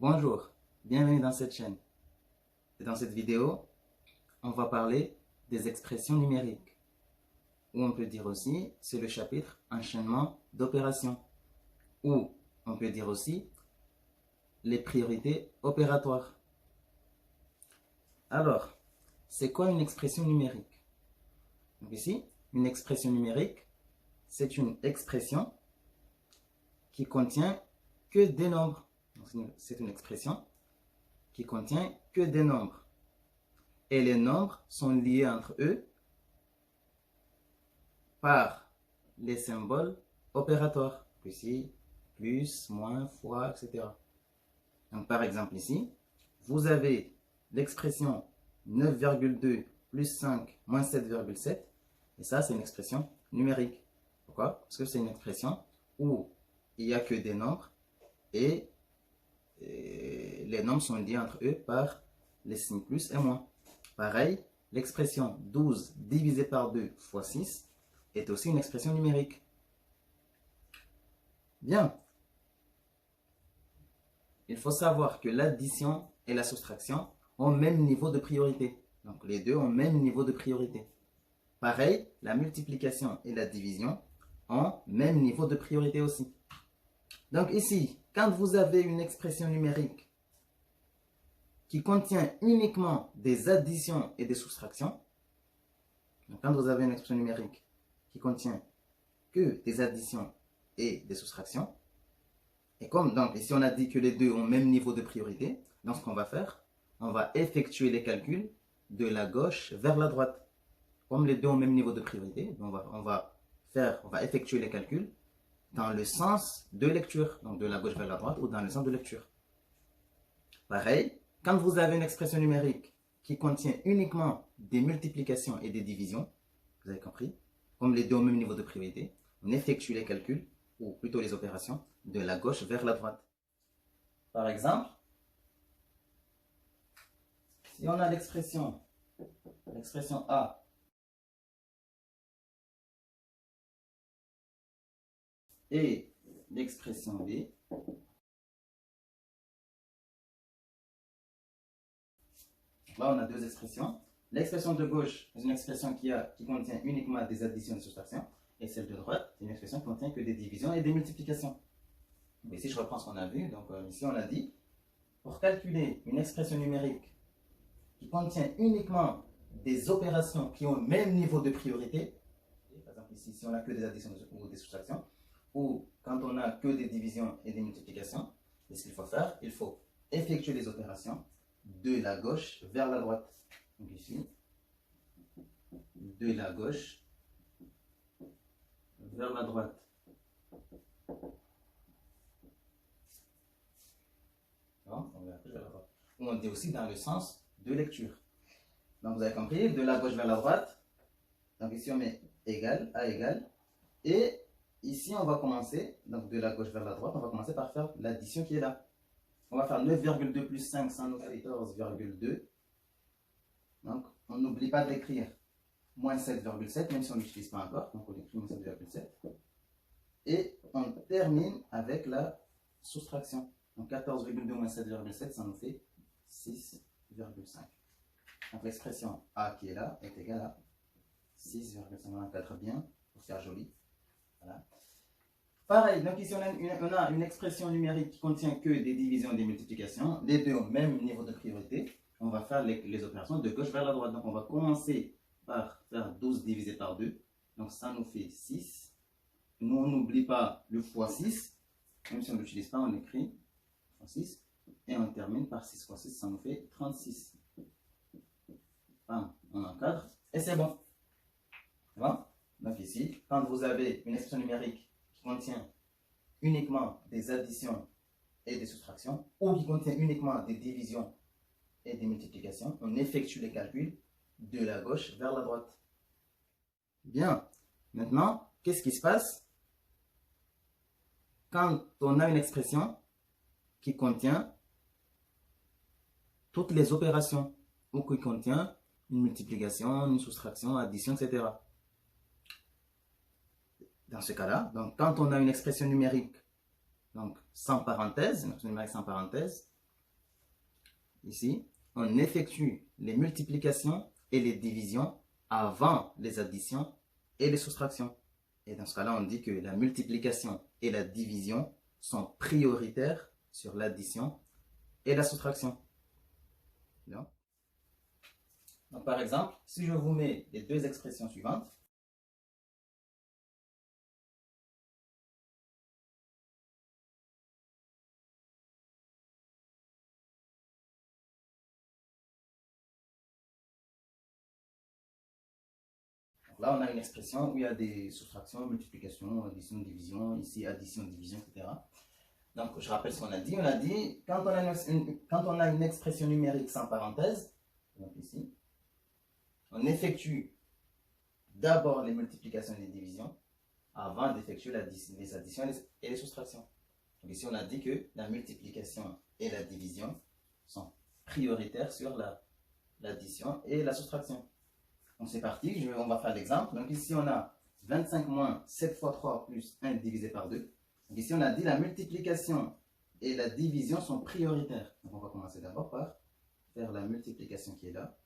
Bonjour, bienvenue dans cette chaîne. Et dans cette vidéo, on va parler des expressions numériques. Ou on peut dire aussi, c'est le chapitre enchaînement d'opérations. Ou on peut dire aussi les priorités opératoires. Alors, c'est quoi une expression numérique? Donc ici, une expression numérique, c'est une expression qui contient que des nombres. C'est une expression qui contient que des nombres. Et les nombres sont liés entre eux par les symboles opératoires. Ici, plus, moins, fois, etc. Donc par exemple ici, vous avez l'expression 9,2 plus 5 moins 7,7. Et ça, c'est une expression numérique. Pourquoi? Parce que c'est une expression où il n'y a que des nombres et les nombres sont liés entre eux par les signes plus et moins. Pareil, l'expression 12 divisé par 2 fois 6 est aussi une expression numérique. Bien. Il faut savoir que l'addition et la soustraction ont le même niveau de priorité. Donc les deux ont le même niveau de priorité. Pareil, la multiplication et la division ont le même niveau de priorité aussi. Donc ici, quand vous avez une expression numérique qui contient uniquement des additions et des soustractions, donc quand vous avez une expression numérique qui contient que des additions et des soustractions, et comme donc ici on a dit que les deux ont le même niveau de priorité, donc ce qu'on va faire, on va effectuer les calculs de la gauche vers la droite. Comme les deux ont le même niveau de priorité, on va effectuer les calculs dans le sens de lecture, donc de la gauche vers la droite ou dans le sens de lecture. Pareil, quand vous avez une expression numérique qui contient uniquement des multiplications et des divisions, vous avez compris, comme les deux ont le même niveau de priorité, on effectue les calculs, ou plutôt les opérations, de la gauche vers la droite. Par exemple, si on a l'expression A et l'expression B, là on a deux expressions. L'expression de gauche est une expression qui contient uniquement des additions et des soustractions, et celle de droite est une expression qui contient que des divisions et des multiplications. Donc ici je reprends ce qu'on a vu, donc ici on a dit, pour calculer une expression numérique qui contient uniquement des opérations qui ont le même niveau de priorité, par exemple ici si on n'a que des additions ou des soustractions, ou quand on n'a que des divisions et des multiplications, ce qu'il faut faire, il faut effectuer les opérations de la gauche vers la droite. Donc ici, de la gauche vers la droite. Ou on dit aussi dans le sens de lecture. Donc vous avez compris, de la gauche vers la droite. Donc ici on met égal, à égal. Et ici on va commencer, donc de la gauche vers la droite, on va commencer par faire l'addition qui est là. On va faire 9,2 plus 5, ça nous fait 14,2. Donc on n'oublie pas d'écrire moins 7,7, même si on n'utilise pas encore. Donc on écrit moins 7,7. Et on termine avec la soustraction. Donc 14,2 moins 7,7, ça nous fait 6,5. Donc l'expression A qui est là est égale à 6,5. On encadre bien pour faire joli. Voilà. Pareil, donc ici on a une expression numérique qui contient que des divisions et des multiplications. Les deux ont le même niveau de priorité. On va faire les opérations de gauche vers la droite. Donc on va commencer par faire 12 divisé par 2. Donc ça nous fait 6. Nous on n'oublie pas le fois 6. Même si on ne l'utilise pas, on écrit fois 6. Et on termine par 6 fois 6, ça nous fait 36. Enfin, on encadre et c'est bon. C'est bon? Donc ici, quand vous avez une expression numérique qui contient uniquement des additions et des soustractions, ou qui contient uniquement des divisions et des multiplications, on effectue les calculs de la gauche vers la droite. Bien. Maintenant, qu'est-ce qui se passe quand on a une expression qui contient toutes les opérations, ou qui contient une multiplication, une soustraction, addition, etc. Dans ce cas-là, donc quand on a une expression numérique, donc sans parenthèse, une expression numérique sans parenthèse, ici, on effectue les multiplications et les divisions avant les additions et les soustractions. Et dans ce cas-là, on dit que la multiplication et la division sont prioritaires sur l'addition et la soustraction. Donc, par exemple, si je vous mets les deux expressions suivantes, là, on a une expression où il y a des soustractions, multiplications, addition, division, ici addition, division, etc. Donc, je rappelle ce qu'on a dit. On a dit, quand on a une expression numérique sans parenthèse, donc ici, on effectue d'abord les multiplications et les divisions avant d'effectuer les additions et les soustractions. Donc ici, on a dit que la multiplication et la division sont prioritaires sur l'addition et la soustraction. Donc c'est parti, on va faire l'exemple. Donc ici, on a 25 moins 7 fois 3 plus 1 divisé par 2. Donc ici, on a dit la multiplication et la division sont prioritaires. Donc on va commencer d'abord par faire la multiplication qui est là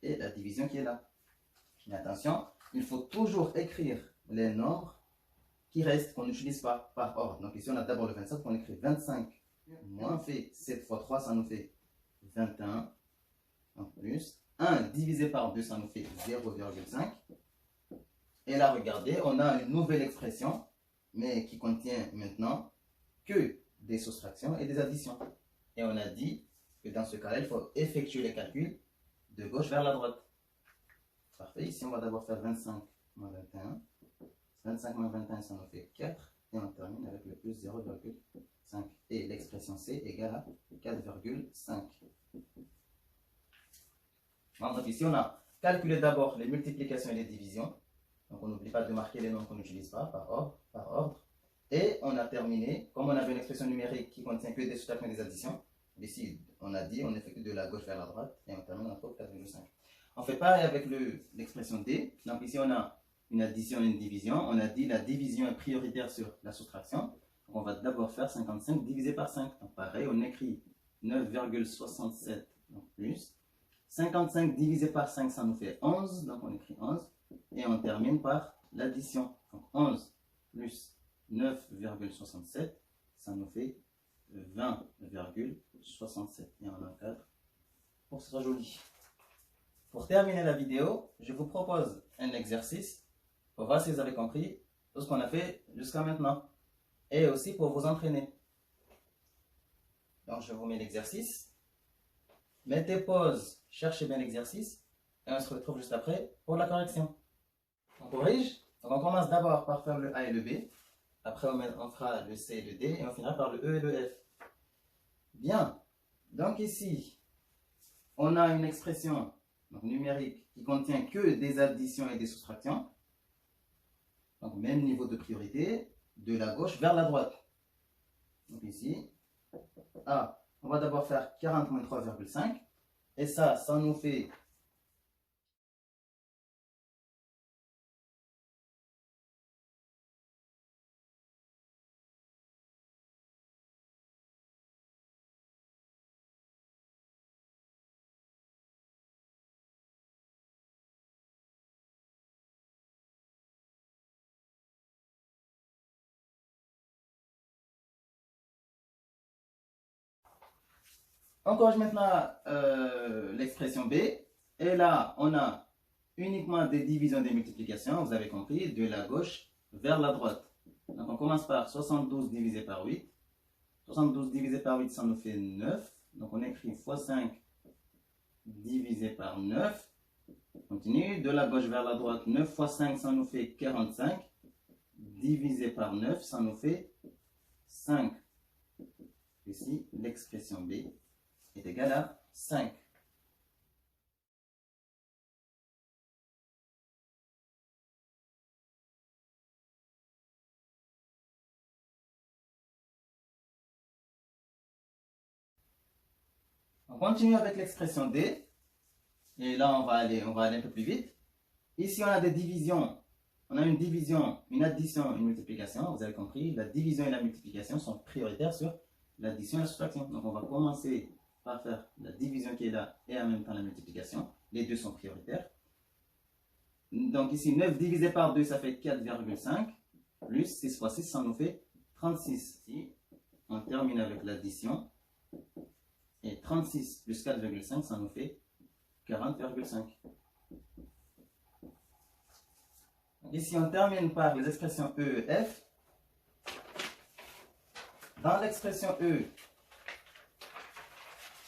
et la division qui est là. Mais attention, il faut toujours écrire les nombres qui restent, qu'on n'utilise pas par ordre. Donc ici, on a d'abord le 25, on écrit 25 moins, on fait 7 fois 3, ça nous fait 21, en plus. 1 divisé par 2, ça nous fait 0,5. Et là, regardez, on a une nouvelle expression, mais qui contient maintenant que des soustractions et des additions. Et on a dit que dans ce cas-là, il faut effectuer les calculs de gauche vers la droite. Parfait, ici on va d'abord faire 25 moins 21. 25 moins 21, ça nous fait 4. Et on termine avec le plus 0,5. Et l'expression C égale à 4,5. Donc ici on a calculé d'abord les multiplications et les divisions. Donc on n'oublie pas de marquer les nombres qu'on n'utilise pas par ordre. Et on a terminé, comme on avait une expression numérique qui contient que des soustractions et des additions. Ici on a dit on effectue de la gauche vers la droite et on termine entre 4,5. On fait pareil avec l'expression D. Donc ici, on a une addition et une division. On a dit la division est prioritaire sur la soustraction. Donc on va d'abord faire 55 divisé par 5. Donc pareil, on écrit 9,67 plus. 55 divisé par 5, ça nous fait 11. Donc on écrit 11. Et on termine par l'addition. Donc 11 plus 9,67, ça nous fait 20,67. Et on encadre pour que ce soit joli. Pour terminer la vidéo, je vous propose un exercice pour voir si vous avez compris tout ce qu'on a fait jusqu'à maintenant. Et aussi pour vous entraîner. Donc je vous mets l'exercice. Mettez pause, cherchez bien l'exercice. Et on se retrouve juste après pour la correction. On corrige. Donc on commence d'abord par faire le A et le B. Après on fera le C et le D. Et on finira par le E et le F. Bien. Donc ici, on a une expression numérique qui contient que des additions et des soustractions. Donc même niveau de priorité, de la gauche vers la droite. Donc ici, A, on va d'abord faire 40 moins 3,5. Et ça nous fait on corrige maintenant l'expression B. Et là, on a uniquement des divisions, des multiplications. Vous avez compris, de la gauche vers la droite. Donc, on commence par 72 divisé par 8. 72 divisé par 8, ça nous fait 9. Donc, on écrit fois 5 divisé par 9. On continue. De la gauche vers la droite, 9 fois 5, ça nous fait 45. Divisé par 9, ça nous fait 5. Ici, l'expression B est égale à 5. On continue avec l'expression D. Et là, on va aller un peu plus vite. Ici, on a des divisions. On a une division, une addition, une multiplication. Vous avez compris, la division et la multiplication sont prioritaires sur l'addition et la soustraction. Donc, on va commencer par faire la division qui est là et en même temps la multiplication. Les deux sont prioritaires. Donc ici, 9 divisé par 2, ça fait 4,5. Plus 6 fois 6, ça nous fait 36. Ici, on termine avec l'addition. Et 36 plus 4,5, ça nous fait 40,5. Ici, on termine par les expressions E et F. Dans l'expression E,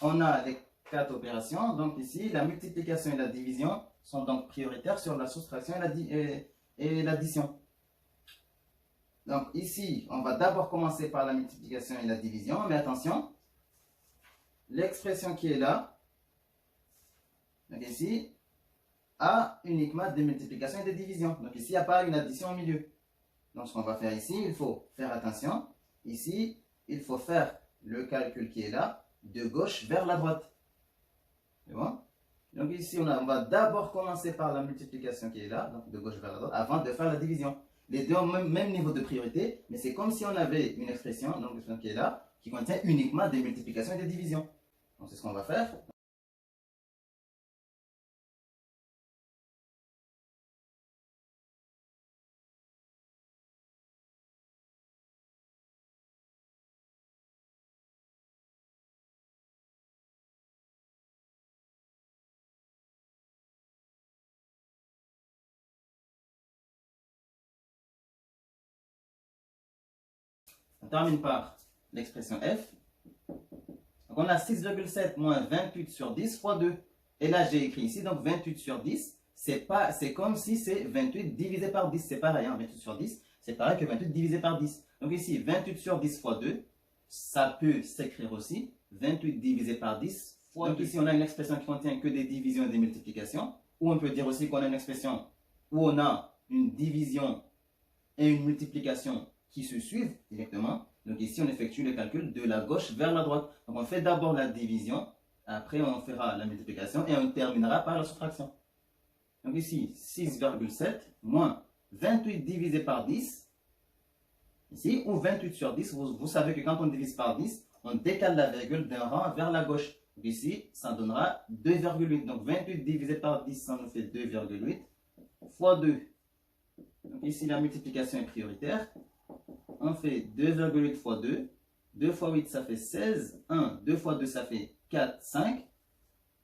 on a les 4 opérations. Donc ici, la multiplication et la division sont donc prioritaires sur la soustraction et l'addition. Donc ici, on va d'abord commencer par la multiplication et la division. Mais attention, l'expression qui est là, donc ici, a uniquement des multiplications et des divisions. Donc ici, il n'y a pas une addition au milieu. Donc ce qu'on va faire ici, il faut faire attention. Ici, il faut faire le calcul qui est là, de gauche vers la droite. C'est bon? Donc ici, on va d'abord commencer par la multiplication qui est là, donc de gauche vers la droite, avant de faire la division. Les deux ont même niveau de priorité, mais c'est comme si on avait une expression, donc l'expression qui est là, qui contient uniquement des multiplications et des divisions. Donc c'est ce qu'on va faire. On termine par l'expression F. Donc on a 6,7 moins 28 sur 10 fois 2. Et là, j'ai écrit ici, donc 28 sur 10, c'est comme si c'est 28 divisé par 10. C'est pareil, hein, 28 sur 10, c'est pareil que 28 divisé par 10. Donc ici, 28 sur 10 fois 2, ça peut s'écrire aussi 28 divisé par 10 fois 2. Donc ici, on a une expression qui contient que des divisions et des multiplications. Ou on peut dire aussi qu'on a une expression où on a une division et une multiplication qui se suivent directement. Donc ici, on effectue le calcul de la gauche vers la droite. Donc on fait d'abord la division, après on fera la multiplication et on terminera par la soustraction. Donc ici, 6,7 moins 28 divisé par 10. Ici, ou 28 sur 10, vous savez que quand on divise par 10, on décale la virgule d'un rang vers la gauche. Donc ici, ça donnera 2,8. Donc 28 divisé par 10, ça nous fait 2,8 fois 2. Donc ici, la multiplication est prioritaire. On fait 2,8 fois 2. 2 fois 8, ça fait 16. 1, 2 fois 2, ça fait 4, 5.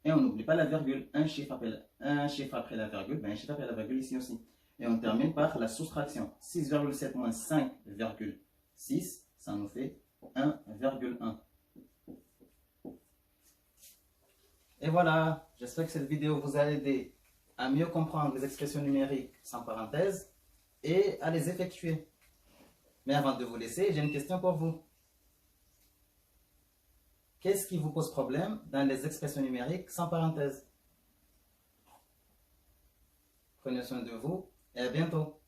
Et on n'oublie pas la virgule. Un chiffre après la virgule. Ben un chiffre après la virgule ici aussi. Et on termine par la soustraction. 6,7 moins 5,6, ça nous fait 1,1. Et voilà. J'espère que cette vidéo vous a aidé à mieux comprendre les expressions numériques sans parenthèse et à les effectuer. Mais avant de vous laisser, j'ai une question pour vous. Qu'est-ce qui vous pose problème dans les expressions numériques sans parenthèse? Prenez soin de vous et à bientôt.